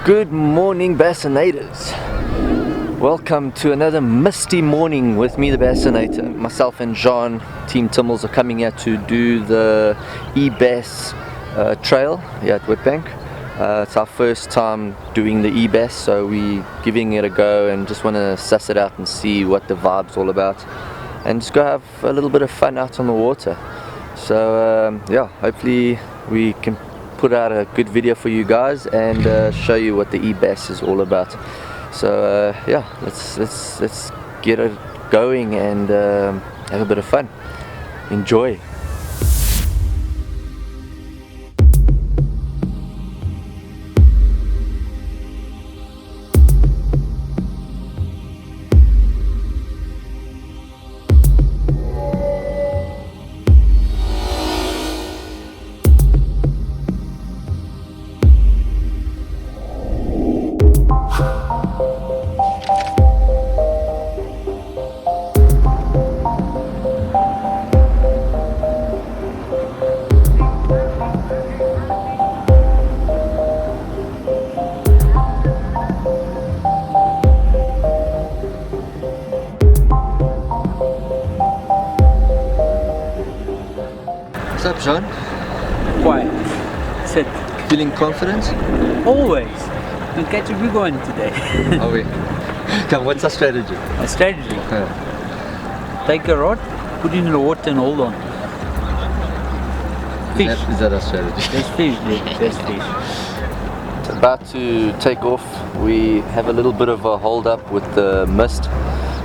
Good morning, Bassinators. Welcome to another misty morning with me, the Bassinator. Myself and Jean, Team Timols, are coming here to do the Ebass trail here at Witbank. It's our first time doing the Ebass, so we're giving it a go and just want to suss it out and see what the vibe's all about, and just go have a little bit of fun out on the water. So yeah, hopefully we can put out a good video for you guys and show you what the Ebass is all about. So yeah, let's get it going and have a bit of fun. Enjoy. What's up, Jean? Quiet. Sit. Feeling confident? Always. We'll catch a big one today. Are we? Come, what's our strategy? A strategy. Yeah. Take a rod, put it in the water and hold on. Fish. Is that our strategy? There's fish there. There's fish. It's about to take off. We have a little bit of a hold up with the mist,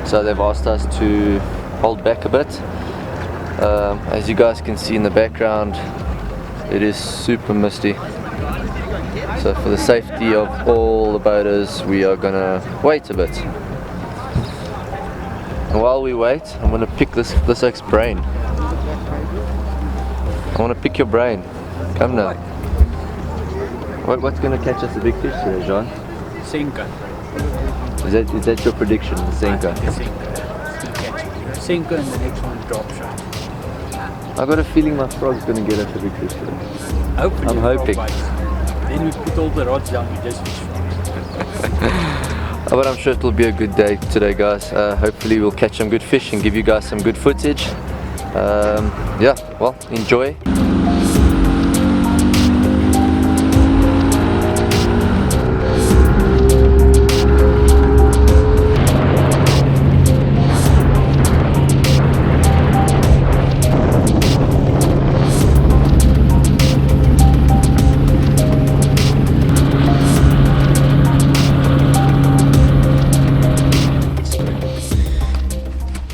so they've asked us to hold back a bit. As you guys can see in the background, it is super misty. So for the safety of all the boaters, we are gonna wait a bit. And while we wait, I'm gonna pick this oak's brain. I wanna pick your brain. Come now. What's gonna catch us a big fish today, Jean? Sinker. Is that your prediction, the sinker? Sinker and the next one drop shot. I got a feeling my frog's gonna get us a big fish today. Hopefully I'm hoping. Then we put all the rods down, we just fish frogs. But I'm sure it'll be a good day today, guys. Hopefully we'll catch some good fish and give you guys some good footage. Yeah, well, enjoy.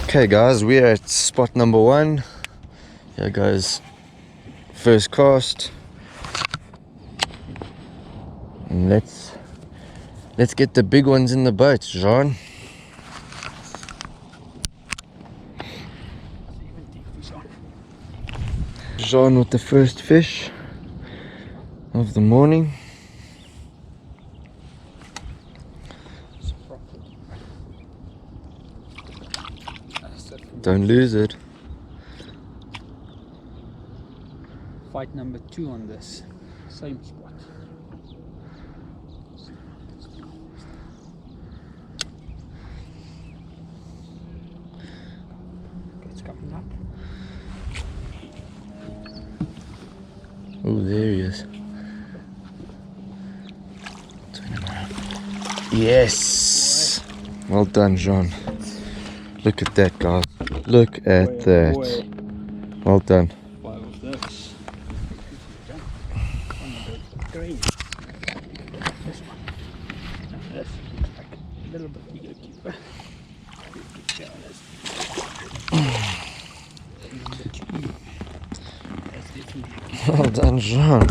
Okay guys, we are at spot number 1. Here goes first cast. And let's get the big ones in the boat, Jean. Jean with the first fish of the morning. Don't lose it. Fight number 2 on this same spot. It's coming up. Oh, there he is. Turn him around. Yes! Well done, Jean. Look at that, guys. Look at that. Well done. 5 of those. Great. This one. This like a little bit bigger keeper. Well done, Jean.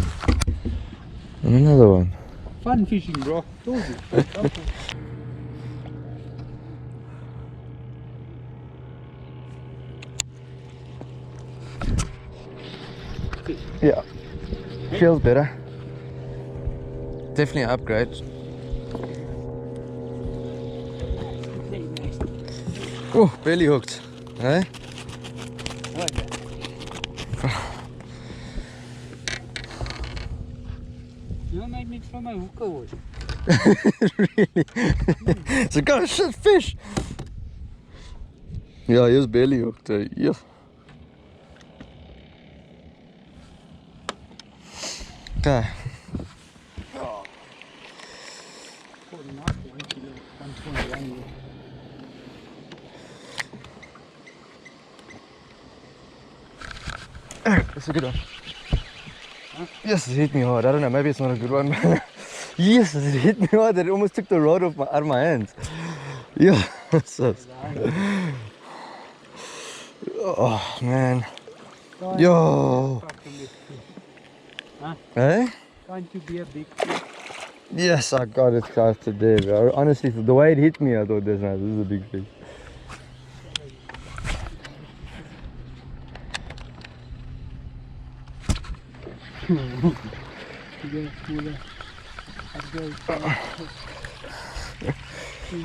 And another one. Fun fishing, bro. Told you. Yeah, feels better. Definitely an upgrade. Oh, belly hooked, eh? You made me throw my hook away. Really? It's got a shit fish. Yeah, he was barely hooked. Yeah. Okay. That's a good one. Huh? Yes, it hit me hard. I don't know, maybe it's not a good one. Yes, it hit me hard that it almost took the rod out of my hands. Yeah. So, oh man. Yo. Huh? Eh? Trying to be a big fish. Yes, I got it close to there, bro. Honestly, the way it hit me, I thought this is a big fish.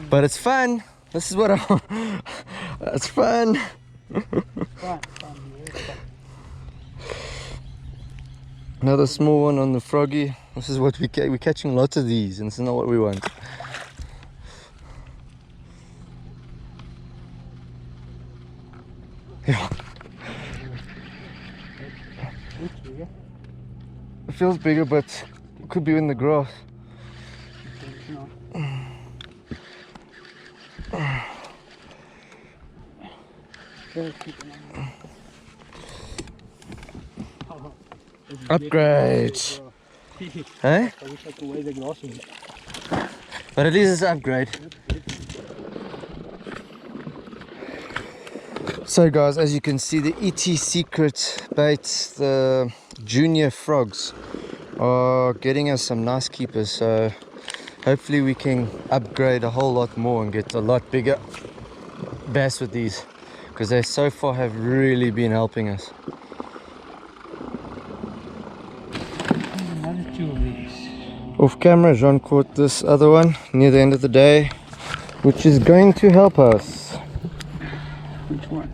But it's fun. This is what I want. It's fun. Another small one on the froggy. This is what we're catching lots of these, and this is not what we want. Yeah. It feels bigger, but it could be in the grass. Upgrades. Eh? I wish I could weigh the glass in. But at least it's an upgrade. So guys, as you can see, the Itties secret baits, the junior frogs, are getting us some nice keepers. So hopefully we can upgrade a whole lot more and get a lot bigger bass with these, because they so far have really been helping us. Another 2 of these. Off camera, Jean caught this other one near the end of the day, which is going to help us. Which one?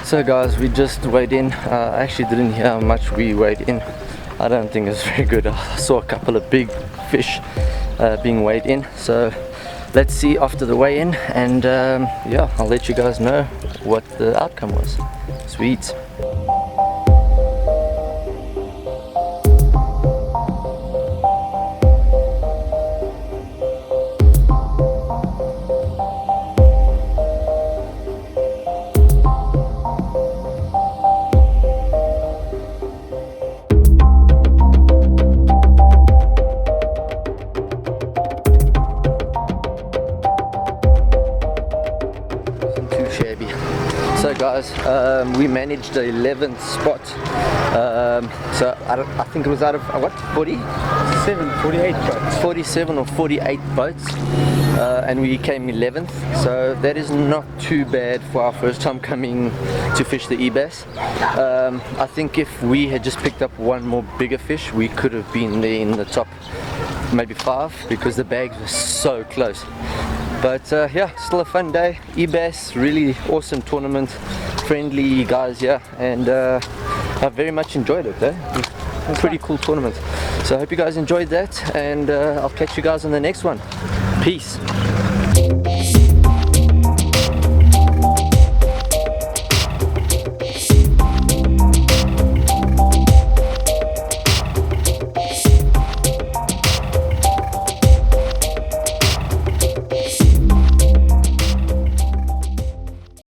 So guys, we just weighed in. I actually didn't hear how much we weighed in. I don't think it's very good. I saw a couple of big fish being weighed in. So let's see after the weigh-in, and yeah, I'll let you guys know what the outcome was. Sweet. So guys, we managed the 11th spot. So I think it was out of what, 48 boats. 47 or 48 boats, and we came 11th. So that is not too bad for our first time coming to fish the Ebass. I think if we had just picked up one more bigger fish, we could have been there in the top maybe 5, because the bags were so close. But yeah, still a fun day. Ebass, really awesome tournament, friendly guys here, and I very much enjoyed it. Pretty cool tournament. So I hope you guys enjoyed that, and I'll catch you guys on the next one. Peace.